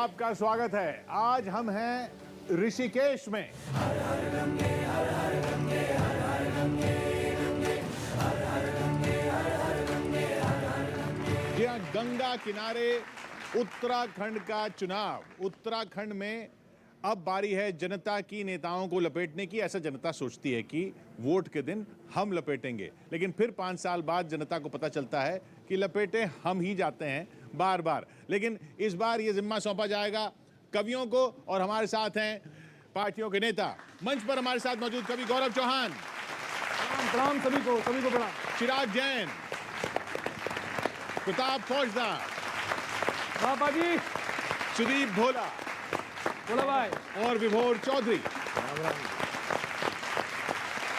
आपका स्वागत है। आज हम हैं ऋषिकेश में। यहाँ गंगा किनारे उत्तराखंड का चुनाव। उत्तराखंड में अब बारी है जनता की नेताओं को लपेटने की। ऐसा जनता सोचती है कि वोट के दिन हम लपेटेंगे, लेकिन फिर 5 साल बाद जनता को पता चलता है कि लपेटे हम ही जाते हैं बार बार। लेकिन इस बार ये जिम्मा सौंपा जाएगा कवियों को, और हमारे साथ हैं पार्टियों के नेता। मंच पर हमारे साथ मौजूद कवि गौरव चौहान। प्रणाम सभी को प्रणाम। चिराग जैन, प्रताप फौजदार, बाबा जी, सुदीप भोला, बोला भाई, और विभोर चौधरी।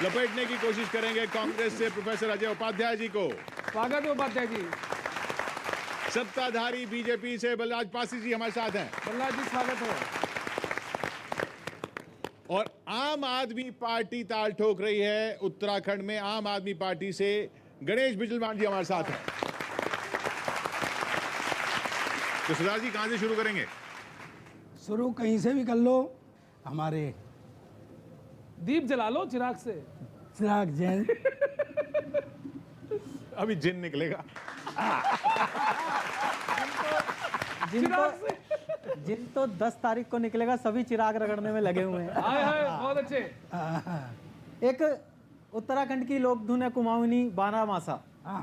लपेटने की कोशिश करेंगे कांग्रेस से प्रोफेसर अजय उपाध्याय जी को। स्वागत है उपाध्याय जी। सत्ताधारी बीजेपी से बलराज पासी जी हमारे साथ हैं। बलराज जी स्वागत है। और आम आदमी पार्टी ताल ठोक रही है उत्तराखंड में। आम आदमी पार्टी से गणेश बिजलवान जी हमारे साथ हैं। तो सरदार जी कहां से शुरू करेंगे? शुरू कहीं से भी कर लो। हमारे दीप जला लो चिराग से। चिराग जैन। अभी जिन निकलेगा। जिन तो 10 तारीख को निकलेगा। सभी चिराग रगड़ने में लगे हुए हैं। हाय हाय, बहुत अच्छे। एक उत्तराखंड की लोक धुन है कुमाऊनी बारह मासा।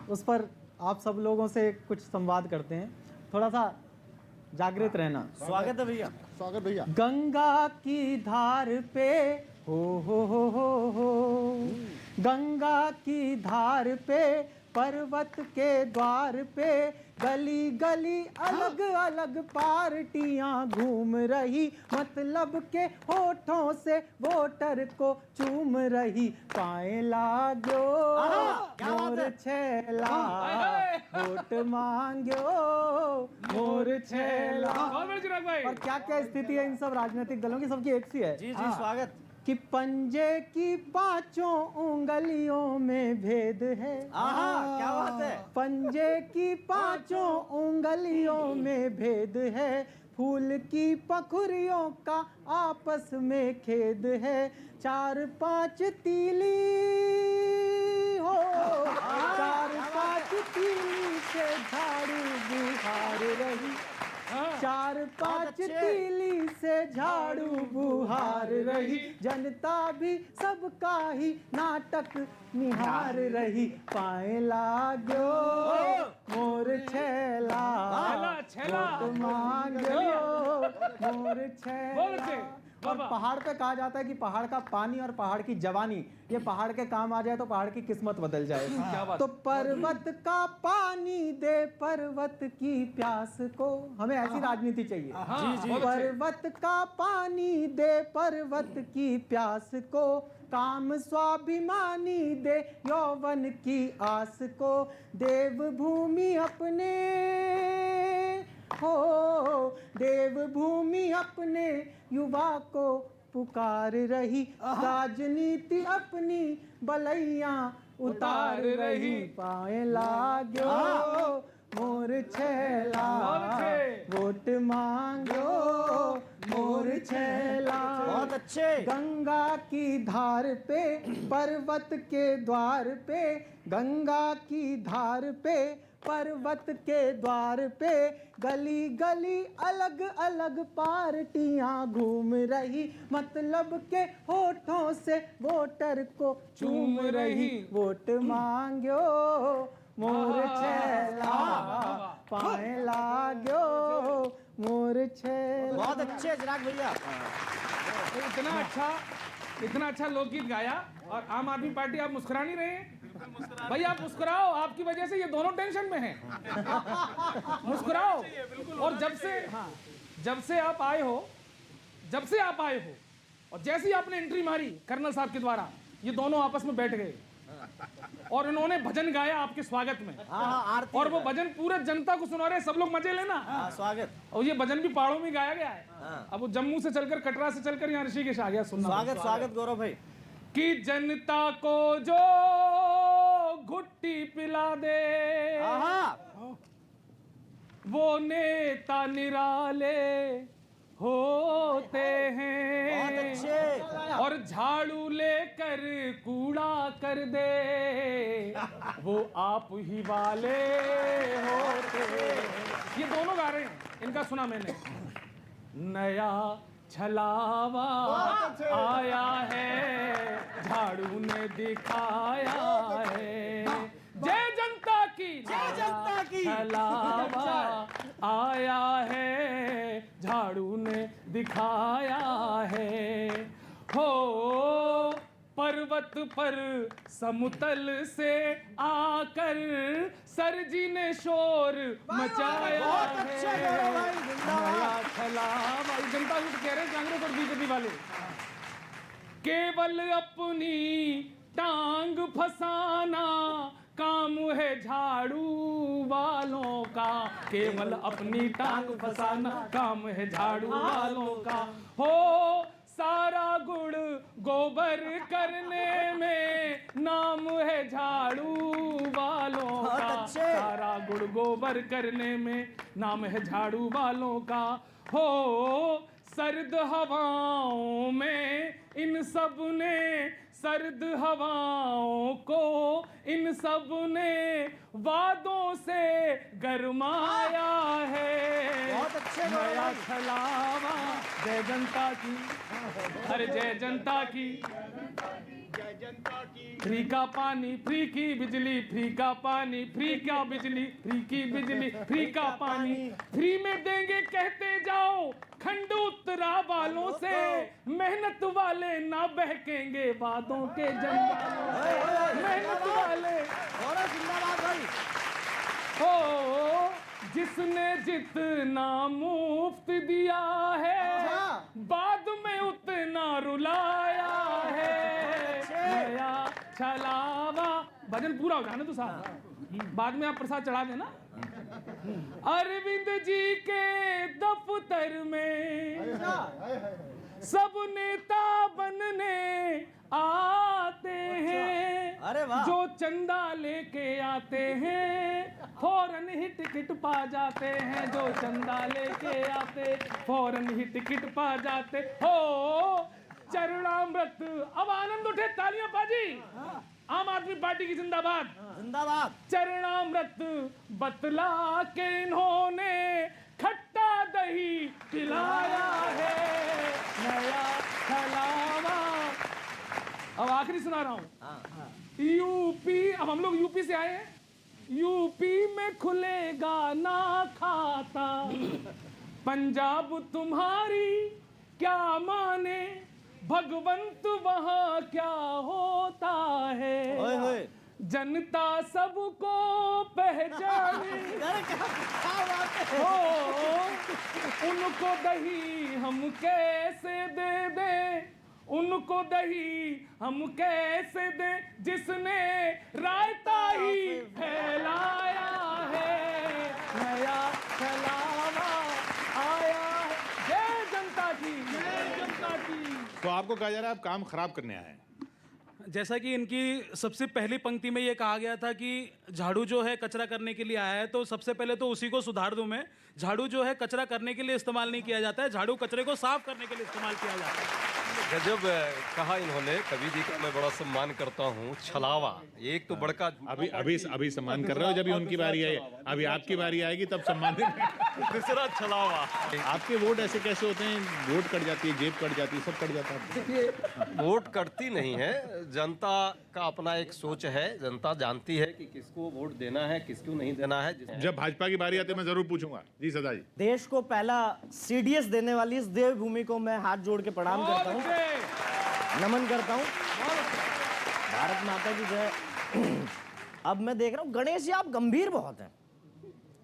उस पर आप सब लोगों से कुछ संवाद करते हैं। थोड़ा सा जागृत रहना। स्वागत है भैया। स्वागत भैया। गंगा की धार पे हो गंगा की धार पे पर्वत के द्वार पे गली गली अलग अलग पार्टियां घूम रही। मतलब के होठों से वोटर को चूम रही। पाए लागो मोर छेला, वोट मांगो मोर छेला। चिराग भाई, और क्या क्या स्थिति है इन सब राजनीतिक दलों की? सबकी एक सी है। जी जी स्वागत। कि पंजे की पांचों उंगलियों में भेद है। क्या बात है। पंजे की पांचों उंगलियों में भेद है। फूल की पखुरियों का आपस में खेद है। 4-5 तीली हो, 4-5 तीली से झाड़ू बुहार रही। 4-5 तीली से झाड़ू बुहार रही। जनता भी सबका ही नाटक निहार रही। पाए लागो मोर छेला, वोट मांगो मोर छेला। और पहाड़ पे कहा जाता है कि पहाड़ का पानी और पहाड़ की जवानी, ये पहाड़ के काम आ जाए तो पहाड़ की किस्मत बदल जाए। तो पर्वत का पानी दे पर्वत की प्यास को। हमें ऐसी राजनीति चाहिए। पर्वत का पानी दे पर्वत की प्यास को। काम स्वाभिमानी दे यौवन की आस को। देवभूमि अपने हो, देवभूमि अपने युवा को पुकार रही। राजनीति अपनी बलैया उतार रही। पाए लागो मोर छेला, वोट मांगो मोर छेला। बहुत अच्छे। गंगा की धार पे पर्वत के द्वार पे, गंगा की धार पे पर्वत के द्वार पे गली गली अलग अलग पार्टियां घूम रही। मतलब के होठों से वोटर को चूम रही। वोट मांगो मोर छेला, पाए लागो मोर छेला। बहुत अच्छे चिराग भैया। इतना अच्छा लोकगीत गाया और आम आदमी पार्टी आप मुस्कुरा नहीं रहे हैं। भाई आप मुस्कुराओ, आपकी वजह से ये दोनों टेंशन में हैं। मुस्कुराओ। और जब से आप आए हो और जैसे ही आपने एंट्री मारी कर्नल साहब के द्वारा, ये दोनों आपस में बैठ गए और इन्होंने भजन गाया आपके स्वागत में। और वो भजन पूरे जनता को सुना रहे। सब लोग मजे लेना। स्वागत। और ये भजन भी पहाड़ों में गाया गया है। अब वो जम्मू से चलकर, कटरा से चलकर यहाँ ऋषिकेश आ गया सुनना। स्वागत स्वागत गौरव भाई। कि जनता को जो घुट्टी पिला दे, वो नेता निराले होते हैं और झाड़ू लेकर कूड़ा कर दे वो आप ही वाले होते हैं। ये दोनों गा रहे हैं, इनका सुना मैंने। नया छलावा आया है, झाड़ू ने दिखाया है, जय जनता की, जय जनता की। छलावा आया है, झाड़ू ने दिखाया है। हो पर्वत पर समतल से आकर सरजी ने शोर मचाया बहुत अच्छे गौरव भाई, है। जिंदाबाद। नया छलावा, जनता कुछ कह रहे हैं कांग्रेस और बीजेपी वाले, केवल अपनी टांग फसाना काम है झाड़ू वालों का, केवल अपनी टांग फसाना काम है झाड़ू वालों का। हो सारा गुड़ गोबर करने में नाम है झाड़ू वालों बहुत का, अच्छे। सारा गुड़ गोबर करने में नाम है झाड़ू वालों का। हो सर्द हवाओं में इन सब ने, सर्द हवाओं को इन सब ने वादों से गरमाया है। बहुत अच्छे गौरव नया भाई। छलावा, जय जनता की, अरे जय जनता की। फ्री का पानी, फ्री की बिजली, फ्री का पानी, फ्री का बिजली, फ्री की बिजली, फ्री का पानी, फ्री में देंगे कहते जाओ खंड उत्तरा वालों से, मेहनत वाले ना बहकेंगे वादों के जंजालों, मेहनत वाले। गौरव जिंदाबाद भाई। हो जिसने जितना मुफ्त दिया है बाद में उतना रुलाया है। नया छलावा, भजन पूरा हो जाना तो साहब, बाद में आप प्रसाद चढ़ा देना। अरविंद जी के दफ्तर में सब नेता बनने आते हैं, अरे वाह। जो चंदा लेके आते हैं फौरन ही टिकट पा जाते हैं, जो चंदा लेके आते फौरन ही टिकट पा जाते। हो चरणामृत, अब आनंद उठे, तालियां बाजी। आम आदमी पार्टी की जिंदाबाद, जिंदाबाद। चरणामृत बतला के इन्होंने खट्टा दही पिलाया है। नया छलावा, अब आखिरी सुना रहा हूं। यूपी, अब हम लोग यूपी से आए हैं, यूपी में खुलेगा ना खाता, पंजाब तुम्हारी क्या माने, भगवंत वहां क्या होता है, ओए होए। जनता सबको पहचाने। अरे क्या बात है। हो उनको दही हम कैसे दे दें, उनको दही हम कैसे दें, जिसने रायता ही फैलाया है। नया छलावा आया है, जय जनता की, जय जनता की। तो आपको कहा जा रहा है आप काम खराब करने आए हैं। जैसा कि इनकी सबसे पहली पंक्ति में ये कहा गया था कि झाड़ू जो है कचरा करने के लिए आया है, तो सबसे पहले तो उसी को सुधार दूं मैं। झाड़ू जो है कचरा करने के लिए इस्तेमाल नहीं किया जाता है, झाड़ू कचरे को साफ करने के लिए इस्तेमाल किया जाता है। गजब कहा इन्होंने, कवि जी का मैं बड़ा सम्मान करता हूँ। छलावा, एक तो बड़का अभी सम्मान कर रहे हो, जब भी उनकी बारी आई, अभी आपकी बारी आएगी तब सम्मान देंगे। दूसरा छलावा। आपके वोट ऐसे कैसे होते हैं, वोट कट जाती है, जेब कट जाती है, सब कट जाता है। देखिए, वोट कटती नहीं है, जनता का अपना एक सोच है, जनता जानती है कि किसको वोट देना है, किसको नहीं देना है। जब भाजपा की बारी आती है मैं जरूर पूछूंगा। जी सदा जी। देश को पहला सीडीएस देने वाली इस देवभूमि को मैं हाथ जोड़ के प्रणाम करता हूँ, नमन करता हूँ। भारत माता की जय। अब मैं देख रहा हूँ गणेश जी, आप गंभीर बहुत हैं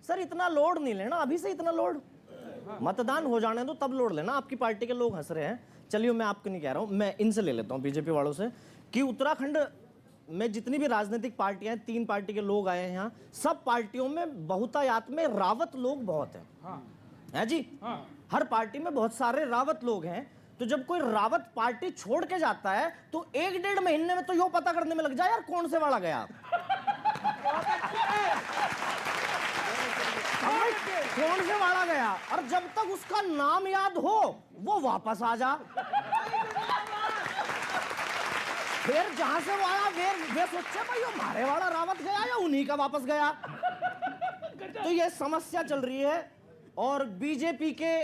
सर। इतना लोड नहीं लेना अभी से, इतना लोड मतदान हो जाने दो तब लोड लेना। आपकी पार्टी के लोग हंस रहे हैं, चलिए मैं आपको नहीं कह रहा हूँ, मैं इनसे ले लेता हूँ, बीजेपी वालों से, कि उत्तराखंड में जितनी भी राजनीतिक पार्टियां हैं, 3 पार्टी के लोग आए हैं यहाँ, सब पार्टियों में बहुतायत में रावत लोग बहुत हैं। है जी, हर पार्टी में बहुत सारे रावत लोग हैं। तो जब कोई रावत पार्टी छोड़ के जाता है तो 1-1.5 महीने में तो यो पता करने में लग जाए यार कौन से वाला गया। कौन से वाड़ा गया, और जब तक उसका नाम याद हो वो वापस आ जा। फिर जहां से वो आया वे सोचे भाई वो हमारे वाला रावत गया या उन्हीं का वापस गया। तो ये समस्या चल रही है। और बीजेपी के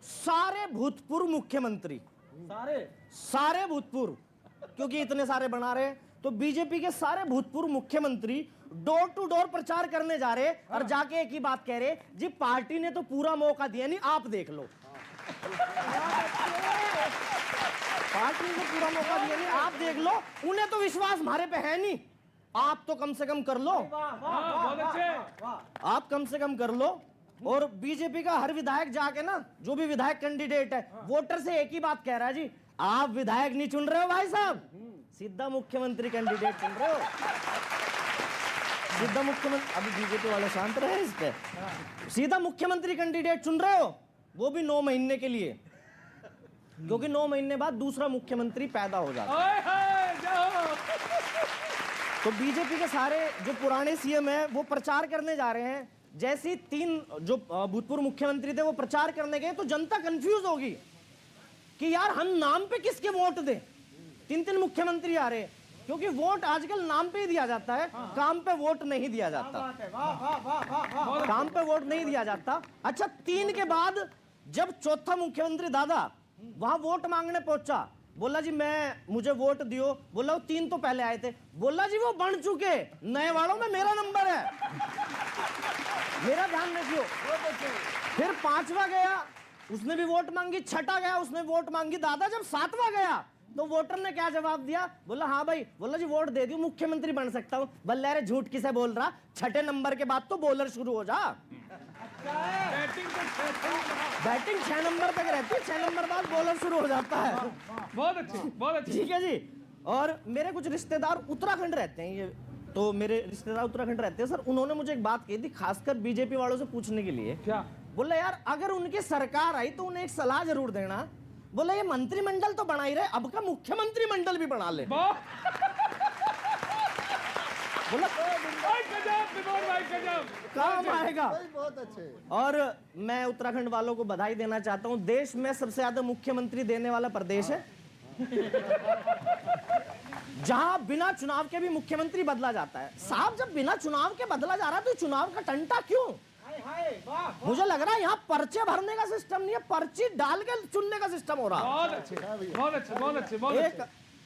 सारे भूतपूर्व मुख्यमंत्री, सारे भूतपूर्व, क्योंकि इतने सारे बना रहे, तो बीजेपी के सारे भूतपूर्व मुख्यमंत्री डोर टू डोर प्रचार करने जा रहे और जाके एक ही बात कह रहे, जी पार्टी ने तो पूरा मौका दिया नहीं, आप देख लो। पार्टी ने पूरा मौका दिया नहीं, आप देख लो। उन्हें तो विश्वास हमारे पे है नहीं, आप तो कम से कम कर लो। बहुत अच्छे। आप कम से कम कर लो। और बीजेपी का हर विधायक जाके ना, जो भी विधायक कैंडिडेट है, वोटर से एक ही बात कह रहा है, जी आप विधायक नहीं चुन रहे हो भाई साहब, सीधा मुख्यमंत्री कैंडिडेट चुन रहे हो। सीधा मुख्यमंत्री, अभी बीजेपी वाले शांत रहे इस पे, सीधा मुख्यमंत्री कैंडिडेट चुन रहे हो, वो भी 9 महीने के लिए, क्योंकि 9 महीने बाद दूसरा मुख्यमंत्री पैदा हो जाता है। तो बीजेपी के सारे जो पुराने सीएम हैं वो प्रचार करने जा रहे हैं। जैसे 3 जो भूतपूर्व मुख्यमंत्री थे वो प्रचार करने गए, तो जनता कंफ्यूज होगी कि यार हम नाम पे किसके वोट दें। 3 मुख्यमंत्री आ रहे हैं, क्योंकि वोट आजकल नाम पे ही दिया जाता है, काम पे वोट नहीं दिया जाता। काम पे वोट नहीं दिया जाता। अच्छा, 3 के बाद जब चौथा मुख्यमंत्री दादा वहां वोट मांगने पहुंचा, बोला जी मुझे वोट दियो। बोला वो 3 तो पहले आए थे। बोला जी वो बन चुके, नए वालों में मेरा नंबर है, मेरा ध्यान रखियो। फिर 5वां गया, उसने भी वोट मांगी। 6ठा गया, उसने वोट मांगी। दादा जब 7वां गया तो वोटर ने क्या जवाब दिया, बोला हाँ भाई, बोला जी वोट दे दियो, मुख्यमंत्री बन सकता हूं। बल्ले रे झूठ किसे बोल रहा, 6ठे नंबर के बाद तो बॉलर शुरू हो जा। बैटिंग 6 नंबर तक रहती है, 6 नंबर बाद बॉलर शुरू हो जाता है। बहुत अच्छे, बहुत अच्छे। ठीक है जी। और मेरे कुछ रिश्तेदार उत्तराखंड रहते हैं, ये तो मेरे रिश्तेदार उत्तराखंड रहते हैं सर, उन्होंने मुझे एक बात कही थी, खासकर बीजेपी वालों से पूछने के लिए। क्या? बोला यार अगर उनकी सरकार आई तो उन्हें एक सलाह जरूर देना। बोला ये मंत्रिमंडल तो बना ही रहे, अब का मुख्यमंत्री मंडल भी बना ले। बोला काम आएगा। बहुत अच्छे। और मैं उत्तराखंड वालों को बधाई देना चाहता हूं, देश में सबसे ज्यादा मुख्यमंत्री देने वाला प्रदेश है, जहां बिना चुनाव के भी मुख्यमंत्री बदला जाता है। साहब जब बिना चुनाव के बदला जा रहा है तो चुनाव का टंटा क्यों? मुझे लग रहा है यहाँ पर्चे भरने का सिस्टम नहीं है, पर्ची डाल के चुनने का सिस्टम हो रहा है। बहुत अच्छे, बहुत अच्छे, बहुत अच्छे, बहुत एक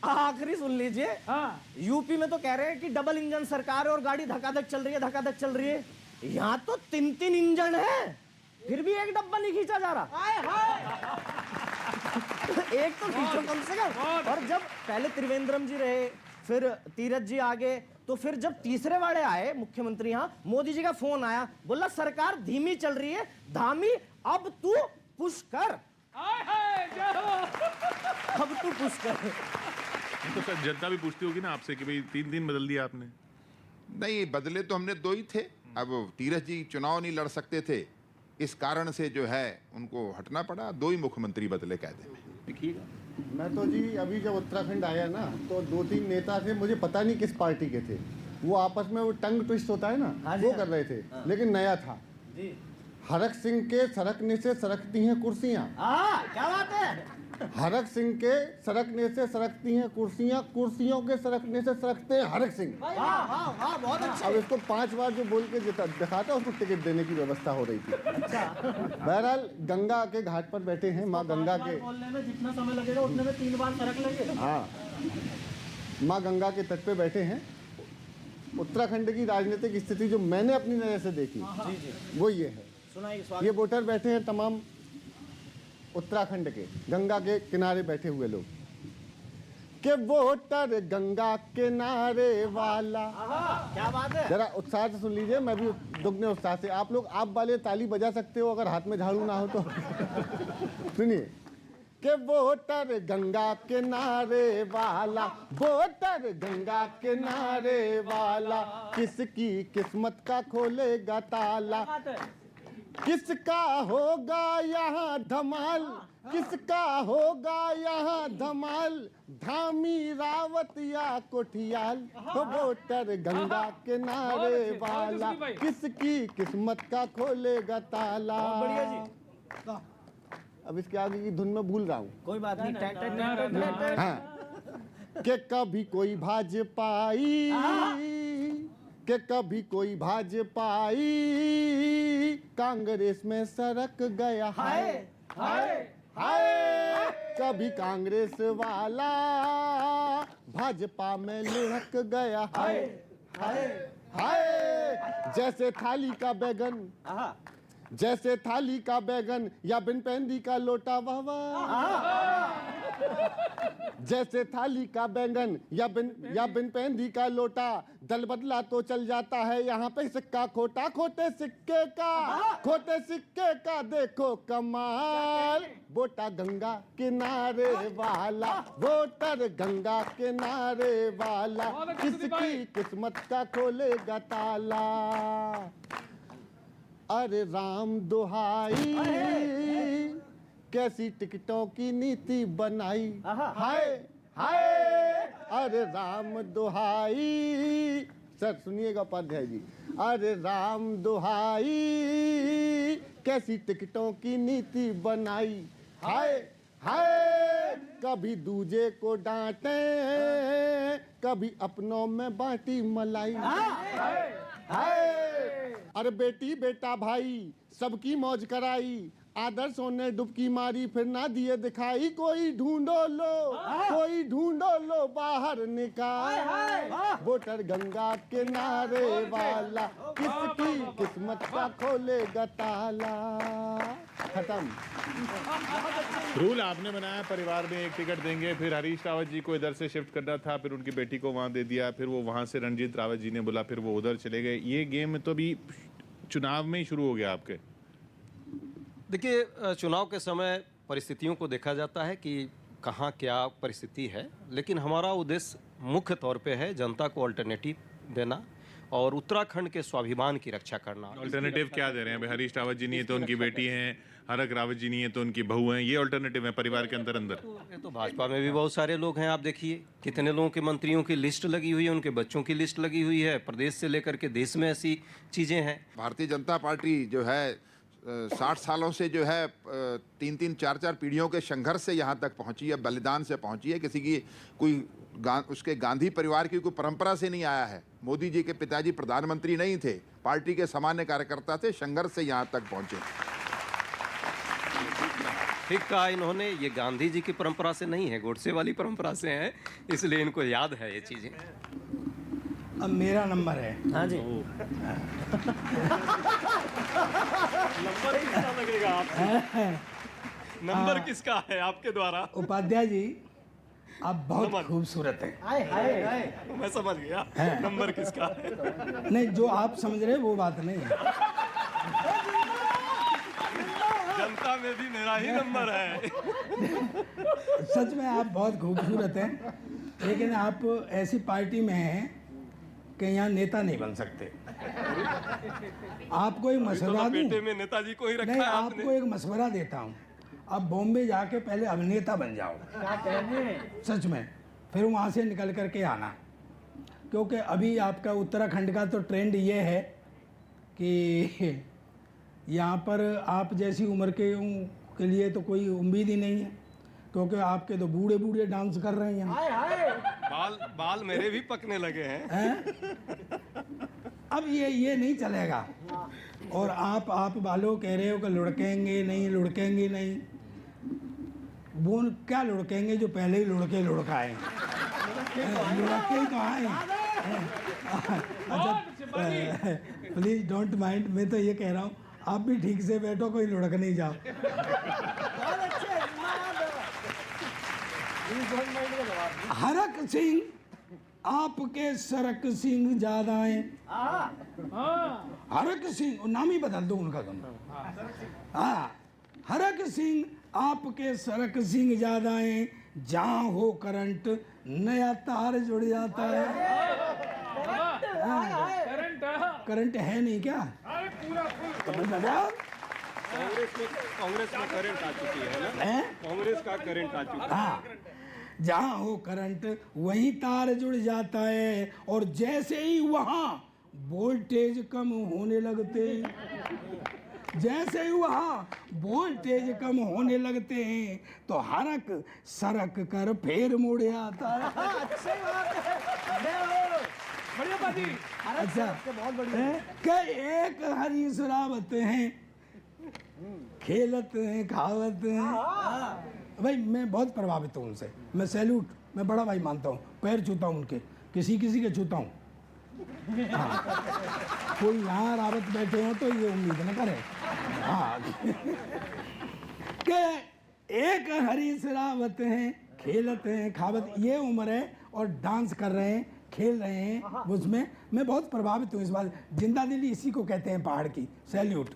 आखिरी सुन लीजिए। हाँ। यूपी में तो कह रहे हैं कि डबल इंजन सरकार है और गाड़ी धक्का-धक चल रही है, धक्का-धक चल रही है। यहाँ तो 3 इंजन है, फिर भी एक डब्बा नहीं खींचा जा रहा। एक तो खींचो कम से कम। और जब पहले त्रिवेंद्रम जी रहे, फिर तीरथ जी आ गए, तो फिर जब तीसरे वाले आए मुख्यमंत्री, यहाँ मोदी जी का फोन आया, बोला सरकार धीमी चल रही है, धामी अब तू पुश कर, अब तू पुश कर। तो सर जनता भी पूछती होगी ना आपसे कि भाई 3 दिन बदल दिया आपने। नहीं, बदले तो हमने 2 ही थे। अब तीरथ जी चुनाव नहीं लड़ सकते थे, इस कारण से जो है उनको हटना पड़ा। 2 ही मुख्यमंत्री बदले कायदे में। मैं तो जी अभी जब उत्तराखंड आया ना, तो 2-3 नेता थे, मुझे पता नहीं किस पार्टी के थे, वो आपस में वो टंग ट्विस्ट होता है ना, वो कर रहे थे, लेकिन नया था। हरक सिंह के सरकने से सरकती हैं कुर्सियां। क्या बात है? हरक सिंह के सरकने से सरकती हैं कुर्सियां, कुर्सियों के सरकने से सरकते हैं हरक सिंह। बहुत अच्छा। अब इसको 5 बार जो बोल के दिखाता, उसको टिकट देने की व्यवस्था हो रही थी। बहरहाल गंगा के घाट पर बैठे हैं, माँ गंगा के, बोलने में जितना समय लगेगा उतने में 3 बार सरक लगे। हाँ, माँ गंगा के तट पे बैठे हैं। उत्तराखंड की राजनीतिक स्थिति जो मैंने अपनी नजर से देखी, वो ये है। ये वोटर बैठे हैं तमाम उत्तराखंड के, गंगा के किनारे बैठे हुए लोग, के वोटर गंगा किनारे वाला। क्या बात है? जरा उत्साह से सुन लीजिए, मैं भी दुगने उत्साह से। आप लोग आप वाले ताली बजा सकते हो अगर हाथ में झाड़ू ना हो तो। सुनिए, के वोटर गंगा किनारे वाला, वोटर गंगा किनारे वाला, किसकी किस्मत का खोलेगा ताला। किसका होगा यहाँ धमाल, किसका होगा यहाँ धमाल, धामी रावत या कोठियाल, तो वोटर गंगा किनारे वाला, किसकी किस्मत का खोलेगा ताला। बढ़िया जी। अब इसके आगे की धुन में भूल रहा हूँ। कोई बात नहीं। हाँ, कि कभी कोई भाजपाई, कि कभी कोई भाजपाई कांग्रेस में सरक गया। हाय हाय हाय, कभी कांग्रेस वाला भाजपा में लुढ़क गया। हाय हाय हाय, जैसे थाली का बैगन, जैसे थाली का बैगन या बिन पेंदी का लोटा, वाह वाह। जैसे थाली का बैंगन या बिन पेंदी का लोटा, दल बदला तो चल जाता है यहाँ पे सिक्का खोटा, खोटे सिक्के का देखो कमाल, वोटा गंगा किनारे वाला, वोटर गंगा किनारे वाला, किसकी किस्मत का खोलेगा ताला। अरे राम दुहाई, कैसी टिकटों की नीति बनाई। हाय हाय, अरे राम दुहाई, सर सुनिएगा उपाध्याय जी, अरे राम दुहाई, कैसी टिकटों की नीति बनाई। हाय हाय, कभी दूजे को डांटे, कभी अपनों में बांटी मलाई। हाय, अरे बेटी बेटा भाई सबकी मौज कराई, आदर्शों ने डुबकी मारी फिर ना दिए दिखाई, कोई ढूंढो लो बाहर निकाल, वोटर गंगा किनारे वाला, किसकी किस्मत का खोलेगा ताला। खत्म। रूल आपने बनाया, परिवार में एक टिकट देंगे, फिर हरीश रावत जी को इधर से शिफ्ट करना था, फिर उनकी बेटी को वहां दे दिया, फिर वो वहां से रणजीत रावत जी ने बोला, फिर वो उधर चले गए। ये गेम तो अभी चुनाव में ही शुरू हो गया आपके। देखिए, चुनाव के समय परिस्थितियों को देखा जाता है कि कहाँ क्या परिस्थिति है, लेकिन हमारा उद्देश्य मुख्य तौर पे है जनता को अल्टरनेटिव देना और उत्तराखंड के स्वाभिमान की रक्षा करना। अल्टरनेटिव क्या दे रहे हैं? हरीश रावत जी नहीं है तो उनकी बेटी हैं, हरक रावत जी नहीं है तो उनकी बहू हैं, ये अल्टरनेटिव है परिवार के अंदर अंदर। ये तो भाजपा में भी बहुत सारे लोग हैं, आप देखिए कितने लोगों के मंत्रियों की लिस्ट लगी हुई है, उनके बच्चों की लिस्ट लगी हुई है, प्रदेश से लेकर के देश में ऐसी चीज़ें हैं। भारतीय जनता पार्टी जो है 60 सालों से जो है 3-3, 4-4 पीढ़ियों के संघर्ष से यहाँ तक पहुँची है, बलिदान से पहुँची है। किसी की कोई उसके गांधी परिवार की कोई परंपरा से नहीं आया है। मोदी जी के पिताजी प्रधानमंत्री नहीं थे, पार्टी के सामान्य कार्यकर्ता थे, संघर्ष से यहाँ तक पहुँचे। ठीक कहा इन्होंने, ये गांधी जी की परंपरा से नहीं है, गोडसे वाली परंपरा से है, इसलिए इनको याद है ये चीज़ें। अब मेरा नंबर है। हाँ जी। नंबर किसका लगेगा आपको? नंबर किसका है आपके द्वारा? उपाध्याय जी आप बहुत खूबसूरत हैं। मैं समझ गया नंबर किसका है। नहीं, जो आप समझ रहे वो बात नहीं है। जनता में भी मेरा ही नंबर है। सच में आप बहुत खूबसूरत हैं, लेकिन आप ऐसी पार्टी में हैं कि यहाँ नेता नहीं बन सकते। आपको एक मशवरा दूं? बेटे में नेताजी को ही रखा नहीं, है आपने। आपको एक मशवरा देता हूँ, आप बॉम्बे जाके पहले अभिनेता बन जाओ। सच में, फिर वहाँ से निकल करके आना, क्योंकि अभी आपका उत्तराखंड का तो ट्रेंड ये है कि यहाँ पर आप जैसी उम्र के लिए तो कोई उम्मीद ही नहीं है, क्योंकि आपके तो बूढ़े बूढ़े डांस कर रहे हैं। बाल मेरे भी पकने लगे हैं। अब ये नहीं चलेगा। और आप बालों कह रहे हो कि लुढ़केंगे नहीं, वो क्या लुढ़केंगे जो पहले ही लुढ़काए लुढ़के ही तो आए। अच्छा प्लीज डोंट माइंड, मैं तो ये कह रहा हूँ आप भी ठीक से बैठो, कोई लुढ़क नहीं जाओ। हरक सिंह आपके सरक सिंह ज्यादा हैं। हरक सिंह, नाम ही बदल दो उनका तुम। हाँ, हरक सिंह आपके सरक सिंह ज्यादा हैं, जहाँ हो करंट नया तार जुड़ जाता है। करंट है नहीं क्या? कांग्रेस में करंट आ चुकी है ना, हैं? कांग्रेस का करंट आ चुका है। हाँ, जहाँ हो करंट वहीं तार जुड़ जाता है, और जैसे ही वहाँ वोल्टेज कम होने लगते हैं, जैसे ही वहाँ वोल्टेज कम होने लगते हैं तो हरक सरक कर फिर मुड़ आता है। बढ़िया बाजी। अच्छा, क्या एक हरीश रावत हैं, खेलत हैं खावत हैं। भाई मैं बहुत प्रभावित हूँ उनसे, मैं सैल्यूट, मैं बड़ा भाई मानता हूँ, पैर छूता हूँ उनके, किसी किसी के छूता हूँ। हाँ। कोई यहाँ रावत बैठे हो तो ये उम्मीद न करें। हाँ। कि एक हरीश रावत हैं, खेलत हैं खावत, ये उम्र है, और डांस कर रहे हैं, खेल रहे हैं, उसमें मैं बहुत प्रभावित हूँ इस बात। जिंदा दिली इसी को कहते हैं पहाड़ की, सैल्यूट।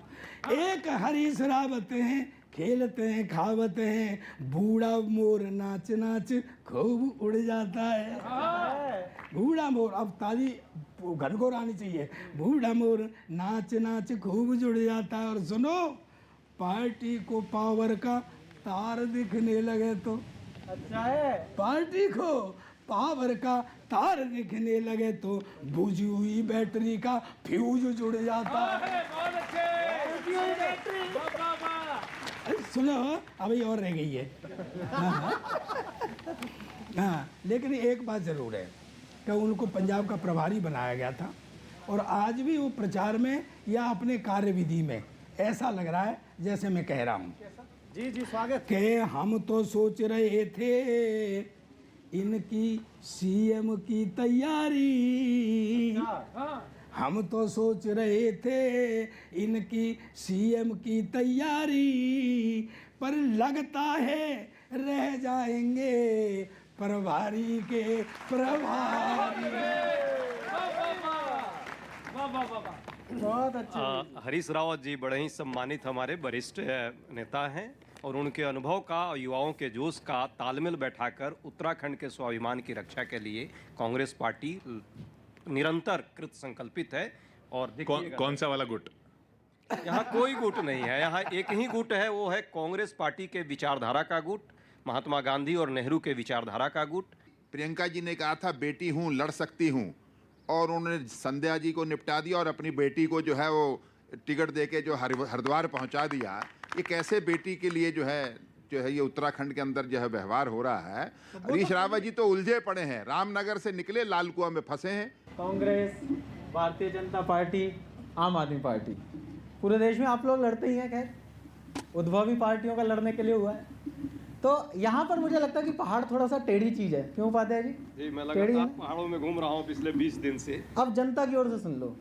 एक हरीश रावत हैं, खेलते हैं खावते हैं, बूढ़ा मोर नाच नाच खूब उड़ जाता है। बूढ़ा मोर, अब ताली घनघोर आनी चाहिए। बूढ़ा मोर नाच नाच खूब जुड़ जाता है। और सुनो, पार्टी को पावर का तार दिखने लगे तो, अच्छा है, पार्टी को पावर का तार दिखने लगे तो बुझी हुई बैटरी का फ्यूज जुड़ जाता है। बहुत अच्छे। सुनो, अभी और रह गई है। हाँ, लेकिन एक बात जरूर है कि उनको पंजाब का प्रभारी बनाया गया था, और आज भी वो प्रचार में या अपने कार्यविधि में ऐसा लग रहा है जैसे मैं कह रहा हूँ। जी जी स्वागत। कि हम तो सोच रहे थे इनकी सीएम की तैयारी, हम तो सोच रहे थे इनकी सीएम की तैयारी, पर लगता है रह जाएंगे प्रभारी के प्रभारी। बहुत अच्छे। हरीश रावत जी बड़े ही सम्मानित हमारे वरिष्ठ नेता हैं, और उनके अनुभव का और युवाओं के जोश का तालमेल बैठाकर उत्तराखंड के स्वाभिमान की रक्षा के लिए कांग्रेस पार्टी निरंतर कृत संकल्पित है। और कौन सा वाला गुट? यहाँ कोई गुट नहीं है, यहाँ एक ही गुट है, वो है कांग्रेस पार्टी के विचारधारा का गुट, महात्मा गांधी और नेहरू के विचारधारा का गुट। प्रियंका जी ने कहा था बेटी हूँ लड़ सकती हूँ, और उन्होंने संध्या जी को निपटा दिया और अपनी बेटी को जो है वो टिकट देके जो हरिद्वार पहुंचा दिया। ये कैसे बेटी के लिए जो है ये उत्तराखंड के अंदर जो है व्यवहार हो रहा है। हरीश रावत जी तो उलझे पड़े हैं, रामनगर से निकले लाल कुआं में फंसे हैं। कांग्रेस, भारतीय जनता पार्टी, आम आदमी पार्टी, पूरे देश में आप लोग लड़ते ही हैं। खैर, उद्भवी पार्टियों का लड़ने के लिए हुआ है। तो यहाँ पर मुझे लगता है कि पहाड़ थोड़ा सा टेढ़ी चीज है। क्यों उपाध्याय जी? जी, मैं टेढ़ी लगातार है। पहाड़ों में घूम रहा हूँ पिछले 20 दिन से। अब जनता की ओर से सुन लो,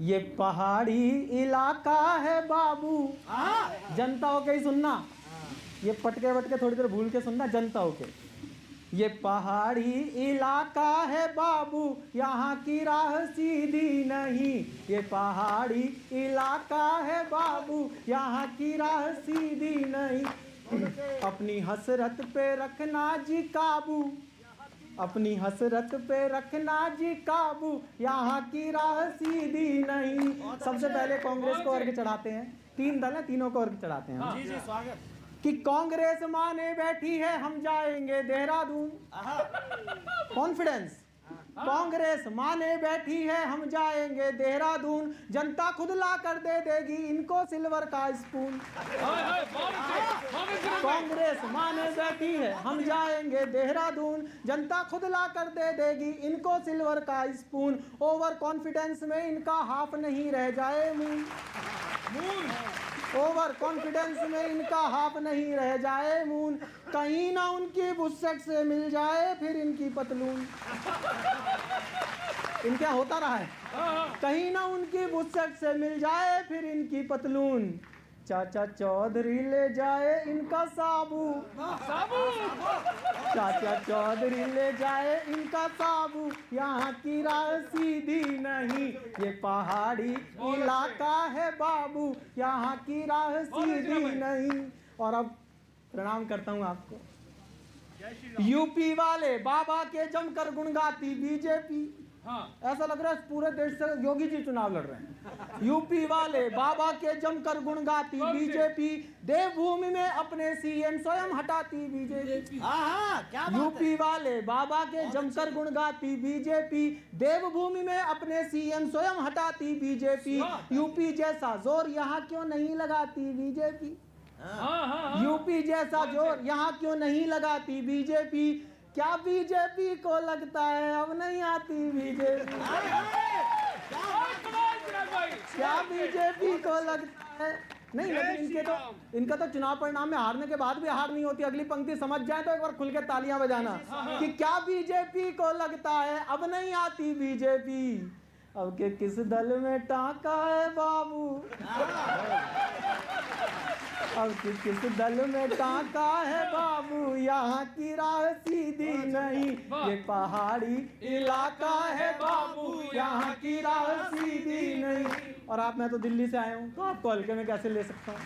ये पहाड़ी इलाका है बाबू। जनता होके ही सुनना, ये पटके वटके थोड़ी देर भूल के सुनना, जनता होके। ये पहाड़ी इलाका है बाबू, यहाँ की राह सीधी नहीं। ये पहाड़ी इलाका है बाबू, यहाँ की राह सीधी नहीं। अपनी हसरत पे रखना जी काबू, अपनी हसरत पे रखना जी काबू, यहाँ की राह सीधी नहीं। सबसे पहले कांग्रेस को अर्घ चढ़ाते हैं। 3 दल है, तीनों को अर्घ चढ़ाते हैं। जी जी स्वागत। कि कांग्रेस माने बैठी है हम जाएंगे देहरादून। कॉन्फिडेंस। कांग्रेस माने बैठी है हम जाएंगे देहरादून, जनता खुद ला कर दे देगी इनको सिल्वर का स्पून। कांग्रेस माने बैठी है हम जाएंगे देहरादून, जनता खुद ला कर दे देगी इनको सिल्वर का स्पून। ओवर कॉन्फिडेंस में इनका हाफ नहीं रह जाए मून। ओवर कॉन्फिडेंस में इनका हाफ नहीं रह जाए मून। कहीं ना उनकी बुस्सेट से मिल जाए फिर इनकी पतलून। इनका होता रहा है, कहीं ना उनकी बुस्सेट से मिल जाए फिर इनकी पतलून। चाचा चौधरी ले जाए इनका साबू, चाचा चौधरी ले जाए इनका साबू, यहाँ की राह सीधी नहीं। ये पहाड़ी इलाका है बाबू, यहाँ की राह सीधी नहीं। और अब प्रणाम करता हूँ आपको। यूपी वाले बाबा के जमकर गुण गाती बीजेपी, ऐसा लग रहा है पूरे देश से योगी जी चुनाव लड़ रहे हैं। यूपी वाले बाबा के जमकर गुण गाती बीजेपी, देवभूमि में अपने सीएम स्वयं हटाती बीजेपी। क्या बात यूपी वाले बाबा के जमकर गुण गाती बीजेपी, देवभूमि में अपने सीएम स्वयं हटाती बीजेपी। यूपी जैसा जोर यहाँ क्यों नहीं लगाती बीजेपी? यूपी जैसा जोर यहाँ क्यों नहीं लगाती बीजेपी? क्या बीजेपी को लगता है अब नहीं आती बीजेपी? क्या बीजेपी को लगता है नहीं? लेकिन इनका तो चुनाव परिणाम में हारने के बाद भी हार नहीं होती। अगली पंक्ति समझ जाए तो एक बार खुल के तालियां बजाना कि क्या बीजेपी को लगता है अब नहीं आती बीजेपी? अब के किस दल में टाका है बाबू? अब किस दल में टाका है बाबू? यहाँ की राह सीधी नहीं, ये पहाड़ी इलाका है बाबू, यहाँ की राह सीधी नहीं। और आप, मैं तो दिल्ली से आया हूँ, तो आपको हल्के में कैसे ले सकता हूँ?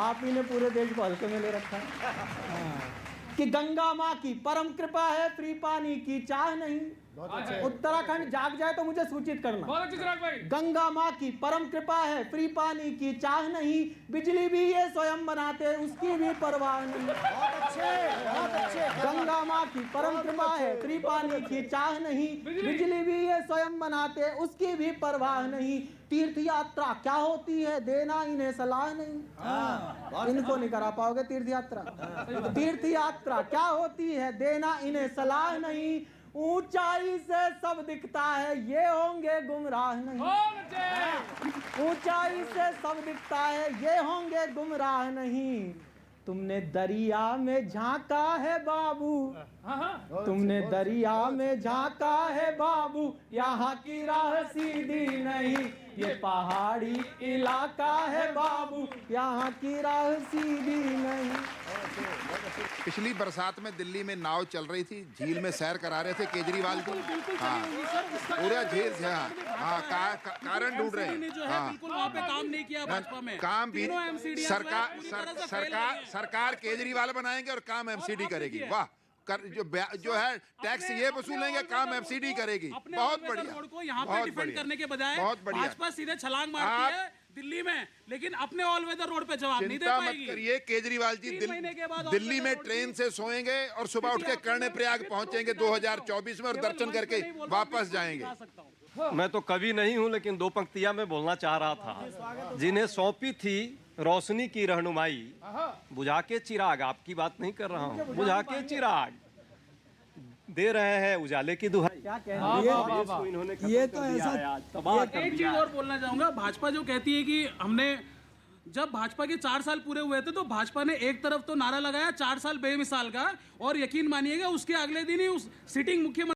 आप ही ने पूरे देश को हल्के में ले रखा है। कि गंगा माँ की परम कृपा है, फ्री पानी की चाह नहीं। उत्तराखंड जाग जाए तो मुझे सूचित करना। गंगा माँ की परम कृपा है, फ्री पानी की चाह नहीं, बिजली भी ये स्वयं बनाते उसकी भी परवाह नहीं। बहुत अच्छे। गंगा माँ की परम कृपा है, फ्री पानी की चाह नहीं, बिजली भी ये स्वयं बनाते उसकी भी परवाह नहीं। तीर्थ यात्रा क्या होती है, देना इन्हें सलाह नहीं। इनको नहीं करा पाओगे तीर्थ यात्रा। तीर्थ यात्रा क्या होती है, देना इन्हें सलाह नहीं। ऊंचाई से सब दिखता है, ये होंगे गुमराह नहीं। ऊंचाई से सब दिखता है, ये होंगे गुमराह नहीं। तुमने दरिया में झांका है बाबू, तुमने दरिया में झांका है बाबू, यहाँ की राह सीधी नहीं, ये पहाड़ी इलाका है बाबू, यहाँ की राह सीधी नहीं। पिछली बरसात में दिल्ली में नाव चल रही थी, झील में सैर करा रहे थे केजरीवाल को। हाँ, पूरा झील से। हाँ, कारण ढूंढ रहे हैं। हाँ, बिल्कुल वहाँ पे काम नहीं किया भाजपा में। काम भी सरकार केजरीवाल बनाएंगे और काम एमसीडी करेगी। वाह, जो है टैक्स ये वसूलेंगे, काम एमसीडी करेगी। बहुत बढ़िया। को यहाँ पे डिफेंड करने के बजाय भाजपा सीधे छलांग मारती है दिल्ली में, लेकिन अपने ऑल वेदर रोड पे जवाब नहीं दे पाएगी। चिंता मत करिए, केजरीवाल जी दिल्ली में ट्रेन से सोएंगे और सुबह उठ के कर्णप्रयाग पहुंचेंगे 2024 में और दर्शन करके वापस जाएंगे। मैं तो कवि नहीं हूं, लेकिन दो पंक्तियां मैं बोलना चाह रहा था। जिन्हें सौंपी थी रोशनी की रहनुमाई, बुझा के चिराग, आपकी बात नहीं कर रहा हूं, बुझा के चिराग दे रहे हैं उजाले की दुहाई। क्या ये तो ऐसा। एक चीज और बोलना चाहूंगा, भाजपा जो कहती है कि हमने, जब भाजपा के 4 साल पूरे हुए थे तो भाजपा ने एक तरफ तो नारा लगाया 4 साल बेमिसाल का, और यकीन मानिएगा उसके अगले दिन ही उस सिटिंग मुख्यमंत्री